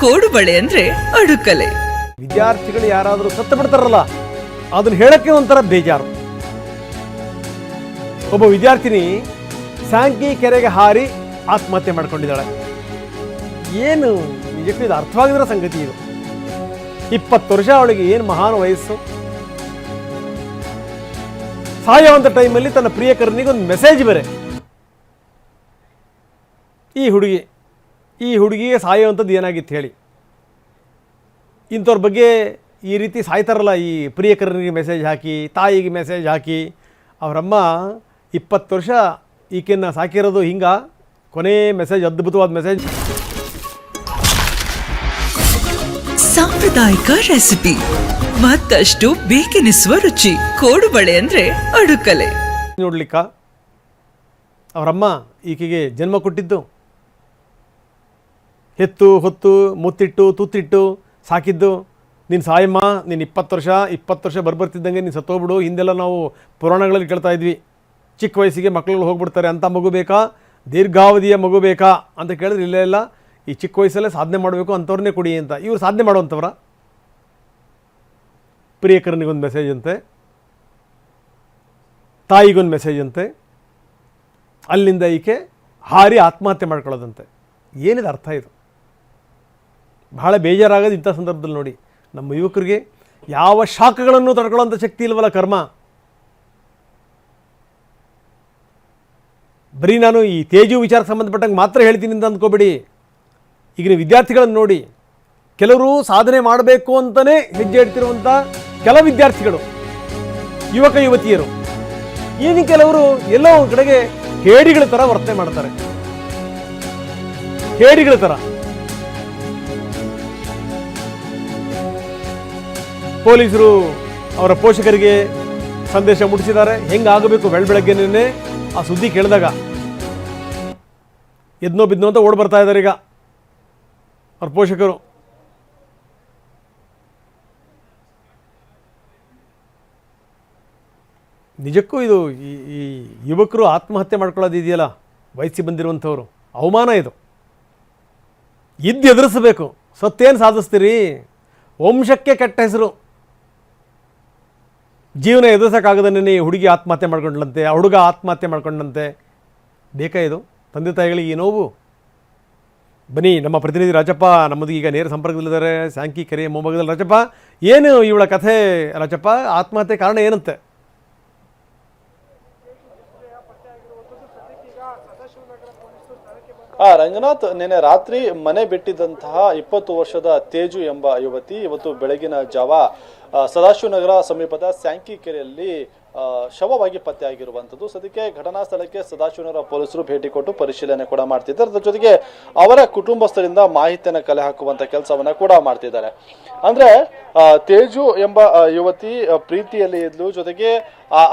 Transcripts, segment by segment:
ಕೋಡುಬಳೆ ಅಂದ್ರೆ ಅಡುಕಲೆ. ವಿದ್ಯಾರ್ಥಿಗಳು ಯಾರಾದರೂ ಸತ್ತು ಬಿಡ್ತಾರಲ್ಲ ಅದನ್ನ ಹೇಳಕ್ಕೆ ಒಂಥರ ಬೇಜಾರು. ಒಬ್ಬ ವಿದ್ಯಾರ್ಥಿನಿ ಸ್ಯಾಂಕಿ ಕೆರೆಗೆ ಹಾರಿ ಆತ್ಮಹತ್ಯೆ ಮಾಡ್ಕೊಂಡಿದ್ದಾಳೆ. ಏನು ನಿಜಕ್ಕೂ ಇದು ಅರ್ಥವಾಗಿರೋ ಸಂಗತಿ ಇದು. 20 ವರ್ಷ ಅವಳಿಗೆ ಏನು ಮಹಾನ್ ವಯಸ್ಸು. ಸಾಯುವಂಥ ಟೈಮಲ್ಲಿ ತನ್ನ ಪ್ರಿಯಕರನಿಗೆ ಒಂದು ಮೆಸೇಜ್ ಬೇರೆ. ಈ ಹುಡುಗಿಗೆ ಸಾಯುವಂಥದ್ದು ಏನಾಗಿತ್ತು ಹೇಳಿ. ಇಂಥವ್ರ ಬಗ್ಗೆ ಈ ರೀತಿ ಸಾಯ್ತಾರಲ್ಲ, ಈ ಪ್ರಿಯಕರನಿಗೆ ಮೆಸೇಜ್ ಹಾಕಿ, ತಾಯಿಗೆ ಮೆಸೇಜ್ ಹಾಕಿ. ಅವರಮ್ಮ 20 ವರ್ಷ ಈಕೆಯನ್ನು ಸಾಕಿರೋದು ಹಿಂಗ. ಕೊನೆ ಮೆಸೇಜ್, ಅದ್ಭುತವಾದ ಮೆಸೇಜ್. ಸಾಂಪ್ರದಾಯಿಕ ರೆಸಿಪಿ, ಮತ್ತಷ್ಟು ಬೇಕೆನಿಸುವ ರುಚಿ. ಕೋಡುಬಳೆ ಅಂದ್ರೆ ಅಡುಕಲೆ. ನೋಡ್ಲಿಕ್ಕ ಅವರಮ್ಮ ಈಕೆಗೆ ಜನ್ಮ ಕೊಟ್ಟಿದ್ದು, ಹೆತ್ತು ಹೊತ್ತು ಮುತ್ತಿಟ್ಟು ತುತ್ತಿಟ್ಟು ಸಾಕಿದ್ದು. ನೀನು ಸಾಯಮ್ಮ, ನೀನು 20 ವರ್ಷ ಬರ್ತಿದ್ದಂಗೆ ನೀನು ಸತ್ತೋಗ್ಬಿಡು. ಹಿಂದೆಲ್ಲ ನಾವು ಪುರಾಣಗಳಲ್ಲಿ ಕೇಳ್ತಾ ಇದ್ವಿ, ಚಿಕ್ಕ ವಯಸ್ಸಿಗೆ ಮಕ್ಕಳು ಹೋಗ್ಬಿಡ್ತಾರೆ, ಅಂಥ ಮಗು ಬೇಕಾ, ದೀರ್ಘಾವಧಿಯ ಮಗು ಬೇಕಾ ಅಂತ ಕೇಳಿದ್ರೆ ಇಲ್ಲ, ಈ ಚಿಕ್ಕ ವಯಸ್ಸಲ್ಲೇ ಸಾಧನೆ ಮಾಡಬೇಕು, ಅಂಥವ್ರನ್ನೇ ಕೊಡಿ ಅಂತ. ಇವರು ಸಾಧನೆ ಮಾಡುವಂಥವ್ರ. ಪ್ರಿಯಕರನಿಗೊಂದು ಮೆಸೇಜ್ ಅಂತೆ, ತಾಯಿಗೊಂದು ಮೆಸೇಜ್ ಅಂತೆ, ಅಲ್ಲಿಂದ ಈಕೆ ಹಾರಿ ಆತ್ಮಹತ್ಯೆ ಮಾಡ್ಕೊಳ್ಳೋದಂತೆ. ಏನಿದೆ ಅರ್ಥ ಇದು? ಬಹಳ ಬೇಜಾರಾಗೋದು ಇಂಥ ಸಂದರ್ಭದಲ್ಲಿ. ನೋಡಿ, ನಮ್ಮ ಯುವಕರಿಗೆ ಯಾವ ಶಾಖಗಳನ್ನು ತಡ್ಕೊಳ್ಳೋಂಥ ಶಕ್ತಿ ಇಲ್ವಲ್ಲ ಕರ್ಮ. ಬರೀ ನಾನು ಈ ತೇಜು ವಿಚಾರಕ್ಕೆ ಸಂಬಂಧಪಟ್ಟಂಗೆ ಮಾತ್ರ ಹೇಳ್ತೀನಿ ಅಂತ ಅಂದ್ಕೋಬೇಡಿ. ಈಗಿನ ವಿದ್ಯಾರ್ಥಿಗಳನ್ನು ನೋಡಿ, ಕೆಲವರು ಸಾಧನೆ ಮಾಡಬೇಕು ಅಂತಲೇ ಹೆಜ್ಜೆ ಇಡ್ತಿರುವಂಥ ಕೆಲ ವಿದ್ಯಾರ್ಥಿಗಳು, ಯುವಕ ಯುವತಿಯರು, ಇನ್ನು ಕೆಲವರು ಎಲ್ಲೋ ಒಂದು ಕಡೆಗೆ ಹೇಡಿಗಳ ಥರ ವರ್ತನೆ ಮಾಡ್ತಾರೆ. ಹೇಡಿಗಳ ಥರ. ಪೊಲೀಸರು ಅವರ ಪೋಷಕರಿಗೆ ಸಂದೇಶ ಮುಟ್ಟಿಸಿದ್ದಾರೆ, ಹೆಂಗಾಗಬೇಕು. ಬೆಳಗ್ಗೆನೇ ಆ ಸುದ್ದಿ ಕೇಳಿದಾಗ ಎದ್ನೋ ಬಿದ್ನೋ ಅಂತ ಓಡ್ ಬರ್ತಾ ಇದ್ದಾರೆ ಈಗ ಅವ್ರ ಪೋಷಕರು. ನಿಜಕ್ಕೂ ಇದು ಈ ಯುವಕರು ಆತ್ಮಹತ್ಯೆ ಮಾಡ್ಕೊಳ್ಳೋದು ಇದೆಯಲ್ಲ, ವಯಸ್ಸಿ ಬಂದಿರುವಂಥವ್ರು, ಅವಮಾನ ಇದು. ಎದುರಿಸಬೇಕು. ಸತ್ತೇನು ಸಾಧಿಸ್ತೀರಿ? ವಂಶಕ್ಕೆ ಕೆಟ್ಟ ಹೆಸರು. ಜೀವನ ಎದುರಿಸೋಕ್ಕಾಗದನ್ನೇ ಹುಡುಗಿ ಆತ್ಮಹತ್ಯೆ ಮಾಡ್ಕೊಂಡ್ಲಂತೆ, ಆ ಹುಡುಗ ಆತ್ಮಹತ್ಯೆ ಮಾಡ್ಕೊಂಡಂತೆ. ಬೇಕಾ ಇದು? ತಂದೆ ತಾಯಿಗಳಿಗೆ ಈ ನೋವು. ಬನ್ನಿ, ನಮ್ಮ ಪ್ರತಿನಿಧಿ ರಾಜಪ್ಪ ನಮ್ಮದು ಈಗ ನೇರ ಸಂಪರ್ಕದಲ್ಲಿದ್ದಾರೆ, ಸ್ಯಾಂಕಿ ಕೆರೆಯ ಮೊಮ್ಮಗದಲ್ಲಿ. ರಾಜಪ್ಪ, ಏನು ಇವಳ ಕಥೆ? ರಾಜಪ್ಪ, ಆತ್ಮಹತ್ಯೆ ಕಾರಣ ಏನಂತೆ? ರಂಗನಾಥ್, ನಿನ್ನೆ ರಾತ್ರಿ ಮನೆ ಬಿಟ್ಟಿದ್ದಂತಹ 20 ವರ್ಷದ ತೇಜು ಎಂಬ ಯುವತಿ ಇವತ್ತು ಬೆಳಗಿನ ಜಾವ ಸದಾಶಿವನಗರ ಸಮೀಪದ ಸ್ಯಾಂಕಿ ಕೆರೆಯಲ್ಲಿ ಶವವಾಗಿ ಪತ್ತೆಯಾಗಿರುವಂಥದ್ದು. ಸದ್ಯಕ್ಕೆ ಘಟನಾ ಸ್ಥಳಕ್ಕೆ ಸದಾಶಿವನಗರ ಪೊಲೀಸರು ಭೇಟಿ ಕೊಟ್ಟು ಪರಿಶೀಲನೆ ಕೂಡ ಮಾಡ್ತಿದ್ದಾರೆ. ಅದರ ಜೊತೆಗೆ ಅವರ ಕುಟುಂಬಸ್ಥರಿಂದ ಮಾಹಿತಿಯನ್ನು ಕಲೆ ಹಾಕುವಂತ ಕೆಲಸವನ್ನ ಕೂಡ ಮಾಡ್ತಿದ್ದಾರೆ. ಅಂದ್ರೆ ತೇಜು ಎಂಬ ಯುವತಿ ಪ್ರೀತಿಯಲ್ಲಿ ಇದ್ಲು. ಜೊತೆಗೆ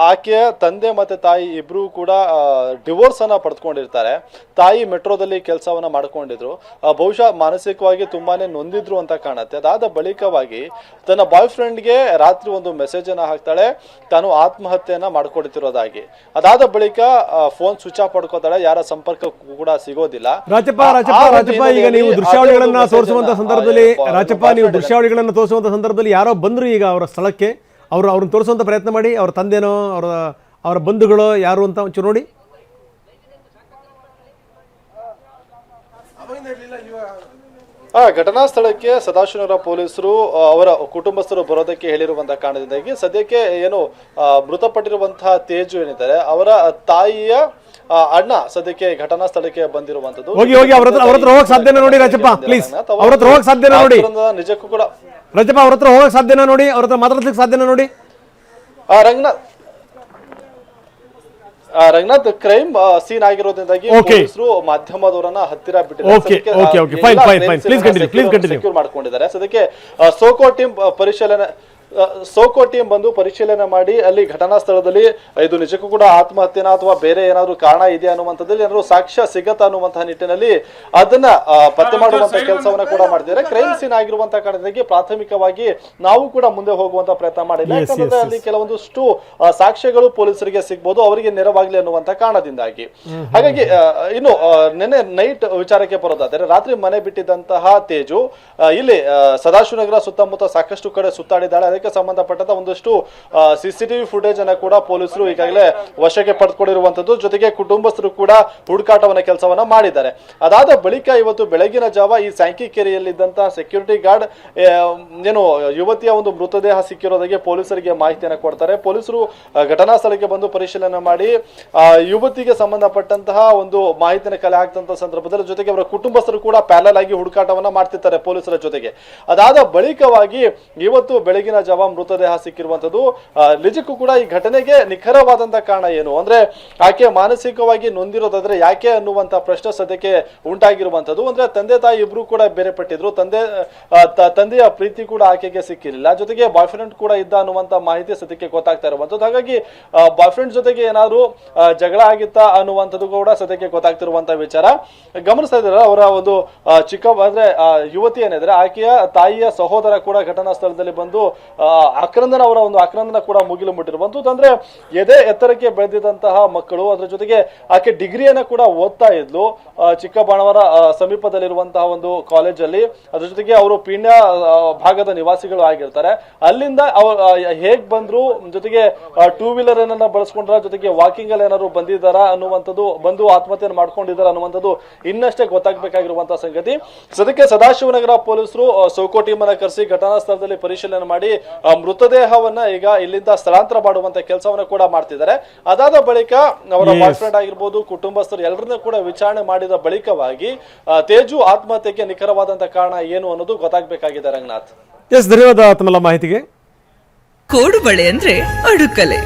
ಆಕೆಯ ತಂದೆ ಮತ್ತೆ ತಾಯಿ ಇಬ್ರು ಕೂಡ ಡಿವೋರ್ಸ್ ಅನ್ನ ಪಡೆದುಕೊಂಡಿರ್ತಾರೆ. ತಾಯಿ ಮೆಟ್ರೋದಲ್ಲಿ ಕೆಲಸವನ್ನ ಮಾಡ್ಕೊಂಡಿದ್ರು. ಬಹುಶಃ ಮಾನಸಿಕವಾಗಿ ತುಂಬಾನೇ ನೊಂದಿದ್ರು ಅಂತ ಕಾಣುತ್ತೆ. ಅದಾದ ಬಳಿಕವಾಗಿ ತನ್ನ ಬಾಯ್ ಫ್ರೆಂಡ್ಗೆ ರಾತ್ರಿ ಒಂದು ಮೆಸೇಜ್ ಅನ್ನ ಹಾಕ್ತಾಳೆ, ತಾನು ಆತ್ಮಹತ್ಯೆಯನ್ನ ಮಾಡ್ಕೊಡ್ತಿರೋದಾಗಿ. ಅದಾದ ಬಳಿಕ ಫೋನ್ ಸ್ವಿಚ್ ಆಫ್ ಪಡ್ಕೋತಾಳೆ, ಯಾರ ಸಂಪರ್ಕ ಕೂಡ ಸಿಗೋದಿಲ್ಲ. ರಾಜಪ್ಪ, ಈಗ ನೀವು ದೃಶ್ಯಾವಳಿಗಳನ್ನ ತೋರಿಸುವಂತ ಸಂದರ್ಭದಲ್ಲಿ, ನೀವು ತೋರಿಸುವಂತ ಸಂದರ್ಭದಲ್ಲಿ ಯಾರೋ ಬಂದ್ರು ಈಗ ಅವರ ಸ್ಥಳಕ್ಕೆ. ಅವ್ರನ್ನ ತೋರಿಸುವಂತ ಪ್ರಯತ್ನ ಮಾಡಿ. ಅವ್ರ ತಂದೆನೋ ಅವರ ಬಂಧುಗಳು ಯಾರು ಅಂತ ಒಂಚೂರು ನೋಡಿ. ಘಟನಾ ಸ್ಥಳಕ್ಕೆ ಸದಾಶಿವನಗರ ಪೊಲೀಸರು ಅವರ ಕುಟುಂಬಸ್ಥರು ಬರೋದಕ್ಕೆ ಹೇಳಿರುವಂತಹ ಕಾರಣದಿಂದಾಗಿ ಸದ್ಯಕ್ಕೆ ಏನು ಮೃತಪಟ್ಟಿರುವಂತಹ ತೇಜು ಏನಿದ್ದಾರೆ ಅವರ ತಾಯಿಯ ಅಣ್ಣ ಸದ್ಯಕ್ಕೆ ಘಟನಾ ಸ್ಥಳಕ್ಕೆ ಬಂದಿರುವಂತದ್ದು. ನಿಜಕ್ಕೂ ಕೂಡ ರಾಜಪ್ಪ, ಅವ್ರ ಹತ್ರ ಹೋಗಕ್ ಸಾಧ್ಯನಾ ನೋಡಿ, ಅವ್ರ ಹತ್ರ ಮಾತಾಡ್ಲಿಕ್ಕೆ ಸಾಧ್ಯನಾ ನೋಡಿ. ರಂಗನಾಥ್, ಕ್ರೈಮ್ ಸೀನ್ ಆಗಿರೋದ್ರಿಂದಾಗಿ ಪೊಲೀಸರು ಮಾಧ್ಯಮದವರನ್ನ ಹತ್ತಿರ ಸೆಕ್ಯೂರ್ ಮಾಡ್ಕೊಂಡಿದ್ದಾರೆ. ಸದ್ಯಕ್ಕೆ ಸೋಕೋ ಟೀಮ್ ಸೋಕೋ ಟೀಮ್ ಬಂದು ಪರಿಶೀಲನೆ ಮಾಡಿ ಅಲ್ಲಿ ಘಟನಾ ಸ್ಥಳದಲ್ಲಿ ಇದು ನಿಜಕ್ಕೂ ಕೂಡ ಆತ್ಮಹತ್ಯೆನ ಅಥವಾ ಬೇರೆ ಏನಾದ್ರು ಕಾರಣ ಇದೆಯಾ ಅನ್ನುವಂಥದ್ದಲ್ಲಿ ಏನಾದ್ರು ಸಾಕ್ಷ್ಯ ಸಿಗತ್ತಾ ಅನ್ನುವಂತಹ ನಿಟ್ಟಿನಲ್ಲಿ ಅದನ್ನ ಪತ್ತೆ ಮಾಡುವಂತಹ ಕೆಲಸವನ್ನ ಕೂಡ ಮಾಡಿದ್ದಾರೆ. ಕ್ರೈಮ್ ಸೀನ್ ಆಗಿರುವಂತಹ ಕಾರಣದಿಂದಾಗಿ ಪ್ರಾಥಮಿಕವಾಗಿ ನಾವು ಕೂಡ ಮುಂದೆ ಹೋಗುವಂತ ಪ್ರಯತ್ನ ಮಾಡಿಲ್ಲ. ಯಾಕಂದ್ರೆ ಅಲ್ಲಿ ಕೆಲವೊಂದಷ್ಟು ಸಾಕ್ಷ್ಯಗಳು ಪೊಲೀಸರಿಗೆ ಸಿಗ್ಬೋದು, ಅವರಿಗೆ ನೆರವಾಗ್ಲಿ ಅನ್ನುವಂತ ಕಾರಣದಿಂದಾಗಿ. ಹಾಗಾಗಿ ಇನ್ನು ನಿನ್ನೆ ನೈಟ್ ವಿಚಾರಕ್ಕೆ ಬರೋದಾದ್ರೆ, ರಾತ್ರಿ ಮನೆ ಬಿಟ್ಟಿದ್ದಂತಹ ತೇಜು ಇಲ್ಲಿ ಸದಾಶಿವನಗರ ಸುತ್ತಮುತ್ತ ಸಾಕಷ್ಟು ಕಡೆ ಸುತ್ತಾಡಿದ್ದಾಳೆ. ಅದಕ್ಕೆ ಸಂಬಂಧಪಟ್ಟಂತ ಒಂದಷ್ಟು ಸಿಸಿಟಿವಿ ಫುಟೇಜ್ ಅನ್ನ ಕೂಡ ಪೊಲೀಸರು ಈಗಾಗಲೇ ವಶಕ್ಕೆ ಪಡೆದುಕೊಂಡಿರುವಂತದ್ದು. ಜೊತೆಗೆ ಕುಟುಂಬಸ್ಥರು ಕೂಡ ಹುಡುಕಾಟವನ್ನ ಕೆಲಸವನ್ನ ಮಾಡಿದ್ದಾರೆ. ಅದಾದ ಬಳಿಕ ಇವತ್ತು ಬೆಳಗಿನ ಜಾವ ಈ ಸ್ಯಾಂಕಿ ಕೆರೆಯಲ್ಲಿದ್ದಂತಹ ಸೆಕ್ಯೂರಿಟಿ ಗಾರ್ಡ್ ಏನು ಯುವತಿಯ ಒಂದು ಮೃತದೇಹ ಸಿಕ್ಕಿರೋದಕ್ಕೆ ಪೊಲೀಸರಿಗೆ ಮಾಹಿತಿಯನ್ನು ಕೊಡ್ತಾರೆ. ಪೊಲೀಸರು ಘಟನಾ ಸ್ಥಳಕ್ಕೆ ಬಂದು ಪರಿಶೀಲನೆ ಮಾಡಿ ಯುವತಿಗೆ ಸಂಬಂಧಪಟ್ಟಂತಹ ಒಂದು ಮಾಹಿತಿಯನ್ನು ಕಲೆ ಹಾಕ್ತಂತ ಸಂದರ್ಭದಲ್ಲಿ ಜೊತೆಗೆ ಅವರ ಕುಟುಂಬಸ್ಥರು ಕೂಡ ಪ್ಯಾರಲ್ ಆಗಿ ಹುಡುಕಾಟವನ್ನ ಮಾಡ್ತಿರ್ತಾರೆ ಪೊಲೀಸರ ಜೊತೆಗೆ. ಅದಾದ ಬಳಿಕವಾಗಿ ಇವತ್ತು ಬೆಳಗಿನ ಜಾವ ಮೃತದೇಹ ಸಿಕ್ಕಿರುವಂತದ್ದು. ನಿಜಕ್ಕೂ ಕೂಡ ಈ ಘಟನೆಗೆ ನಿಖರವಾದಂತಹ ಕಾರಣ ಏನು ಅಂದ್ರೆ, ಆಕೆ ಮಾನಸಿಕವಾಗಿ ನೊಂದಿರೋದಾದ್ರೆ ಯಾಕೆ ಅನ್ನುವಂತ ಪ್ರಶ್ನೆ ಸದ್ಯಕ್ಕೆ ಉಂಟಾಗಿರುವಂತದ್ದು. ಅಂದ್ರೆ ತಂದೆ ತಾಯಿ ಇಬ್ರು ಕೂಡ ಬೇರೆ ಪಟ್ಟಿದ್ರು, ತಂದೆಯ ಪ್ರೀತಿ ಕೂಡ ಆಕೆಗೆ ಸಿಕ್ಕಿರಲಿಲ್ಲ, ಜೊತೆಗೆ ಬಾಯ್ ಫ್ರೆಂಡ್ ಕೂಡ ಇದ್ದ ಅನ್ನುವಂತ ಮಾಹಿತಿ ಸದ್ಯಕ್ಕೆ ಗೊತ್ತಾಗ್ತಾ ಇರುವಂತದ್ದು. ಹಾಗಾಗಿ ಬಾಯ್ ಫ್ರೆಂಡ್ ಜೊತೆಗೆ ಏನಾದ್ರು ಜಗಳ ಆಗಿತ್ತಾ ಅನ್ನುವಂಥದ್ದು ಕೂಡ ಸದ್ಯಕ್ಕೆ ಗೊತ್ತಾಗ್ತಿರುವಂತಹ ವಿಚಾರ. ಗಮನಿಸ್ತಾ ಇದ್ದಾರೆ ಅವರ ಒಂದು ಚಿಕ್ಕ ಅಂದ್ರೆ ಯುವತಿ ಏನಿದ್ರೆ ಆಕೆಯ ತಾಯಿಯ ಸಹೋದರ ಕೂಡ ಘಟನಾ ಸ್ಥಳದಲ್ಲಿ ಬಂದು ಅವರ ಒಂದು ಆಕ್ರಂದನ ಕೂಡ ಮುಗಿಲು ಮುಟ್ಟಿರುವಂತದ್ದು. ಅಂದ್ರೆ ಎದೆ ಎತ್ತರಕ್ಕೆ ಬೆಳೆದಿದ್ದಂತಹ ಮಕ್ಕಳು, ಅದ್ರ ಜೊತೆಗೆ ಆಕೆ ಡಿಗ್ರಿಯನ್ನ ಕೂಡ ಓದ್ತಾ ಇದ್ಲು ಚಿಕ್ಕಬಾಣವರ ಸಮೀಪದಲ್ಲಿರುವಂತಹ ಒಂದು ಕಾಲೇಜಲ್ಲಿ. ಅದ್ರ ಜೊತೆಗೆ ಅವರು ಪೀಣ್ಯ ಭಾಗದ ನಿವಾಸಿಗಳು ಆಗಿರ್ತಾರೆ. ಅಲ್ಲಿಂದ ಹೇಗ್ ಬಂದ್ರು, ಜೊತೆಗೆ ಟೂ ವೀಲರ್ ಏನನ್ನ ಬಳಸ್ಕೊಂಡ್ರ, ಜೊತೆಗೆ ವಾಕಿಂಗ್ ಅಲ್ಲಿ ಏನಾದ್ರು ಬಂದಿದ್ದಾರಾ ಅನ್ನುವಂಥದ್ದು, ಬಂದು ಆತ್ಮಹತ್ಯೆಯನ್ನು ಮಾಡ್ಕೊಂಡಿದ್ದಾರೆ ಅನ್ನುವಂಥದ್ದು ಇನ್ನಷ್ಟೇ ಗೊತ್ತಾಗಬೇಕಾಗಿರುವಂತಹ ಸಂಗತಿ. ಸದ್ಯಕ್ಕೆ ಸದಾಶಿವನಗರ ಪೊಲೀಸರು ಸೋಕೋ ಟೀಮ್ ಅನ್ನ ಕರೆಸಿ ಘಟನಾ ಸ್ಥಳದಲ್ಲಿ ಪರಿಶೀಲನೆ ಮಾಡಿ ಮೃತದೇಹವನ್ನ ಈಗ ಇಲ್ಲಿಂದ ಸ್ಥಳಾಂತರ ಮಾಡುವಂತ ಕೆಲಸವನ್ನ ಕೂಡ ಮಾಡ್ತಿದ್ದಾರೆ. ಅದಾದ ಬಳಿಕ ಅವರ ಬಾಯ್ ಫ್ರೆಂಡ್ ಆಗಿರ್ಬೋದು, ಕುಟುಂಬಸ್ಥರು ಎಲ್ಲರನ್ನೂ ಕೂಡ ವಿಚಾರಣೆ ಮಾಡಿದ ಬಳಿಕವಾಗಿ ತೇಜು ಆತ್ಮಹತ್ಯೆಗೆ ನಿಖರವಾದಂತಹ ಕಾರಣ ಏನು ಅನ್ನೋದು ಗೊತ್ತಾಗಬೇಕಾಗಿದೆ. ರಂಗನಾಥ್, ಧನ್ಯವಾದ ತಮ್ಮೆಲ್ಲ ಮಾಹಿತಿಗೆ. ಕೋಡುಬಳೆ ಅಂದ್ರೆ ಅಡುಕಲೆ.